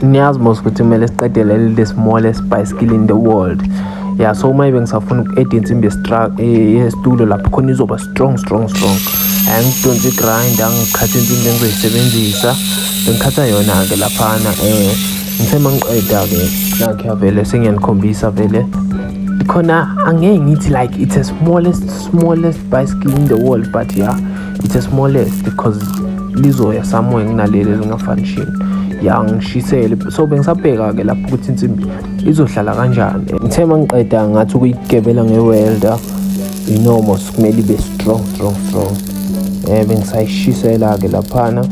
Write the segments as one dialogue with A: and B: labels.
A: niyazi mos ukuthi kumele siqedele the smallest bicycle in the world. Yeah, so maybe ngisafuna uku-edit insimbi yesitulo lapho khona izoba strong. Angidonsi grind, angikhatha insimbi engizoyisebenzisa. Ngikhatha yona-ke laphana. Ngithe mangiqeda-ke nakhe vele sengiyanikhombisa vele. Khona angeke ngithi like it's a smallest bicycle in the world, but yeah, it's a smallest because lizoya somewhere kunaleli lingafunction. Ya ngishisele so bengisabheka-ke lapho ukuthi insimbi izohlala kanjani. Ngithe mangiqeda ngathi ukuyigebela nge-welder, mos kumele ibe strong. Bengisayishisela-ke laphana.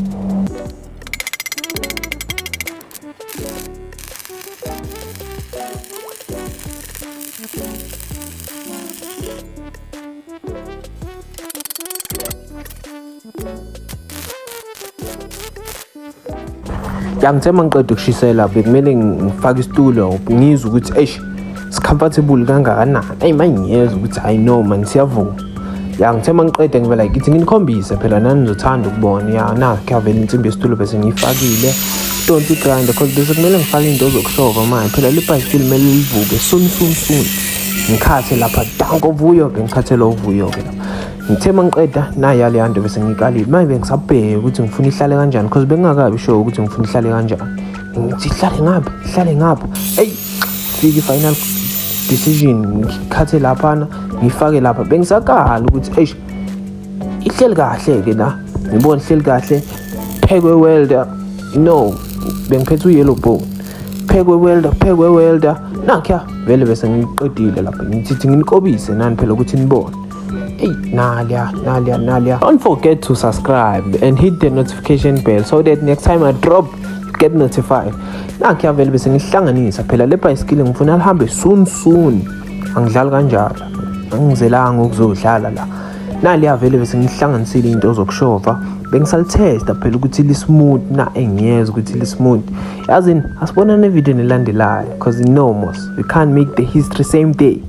A: Ngithe mangiqeda ukushisela bekumele ngifake isitulo ngizwe ukuthi comfortable kangakanani. Mangiyezwa ukuthi I know man siyavuma. Ngithe mangiqeda ngibe like ithi nginikhombise phela nani nizothanda ukubona. Nakhe vele insimbi yesitulo bese ngiyifakile. Don't grind because bese kumele ngifake into zokushova manje. Phela le bicycle kumele livuke soon. Ngikhathe lapha danko vuyo-ke ngikhathela uvuyo-ke lapha. Ngithe mangiqeda nayi le nto bese ngiyikalile. Manje bengisabheka ukuthi ngifuna ihlale kanjani because bengingakabi sure ukuthi ngifuna ihlale kanjani. Ngithi ihlale ngapha. Fika final decision ngikhathe laphana ngifake lapha. Bengisakala ukuthi ihleli kahle-ke la. Ngibona ihleli kahle. Phekwe welder. Bengiphethe u-yellow bone. Phekwe welder. Nakhe vele bese ngiqedile lapha. Ngithi nginikobise nani phela ukuthi nibone. Nalia. Don't forget to subscribe and hit the notification bell so that next time I drop, you get notified. Nakhe vele bese ngihlanganisa phela le bicycle ngifuna lihambe soon. Angidlali kanjalo. Angizelanga ukuzodlala la. Nalia vele bese ngihlanganisile into zokushova. Bengisalitesta phela ukuthi li smooth engiyeza ukuthi li smooth. Yazini asibona ne video nelandelayo because mos we can't make the history same day.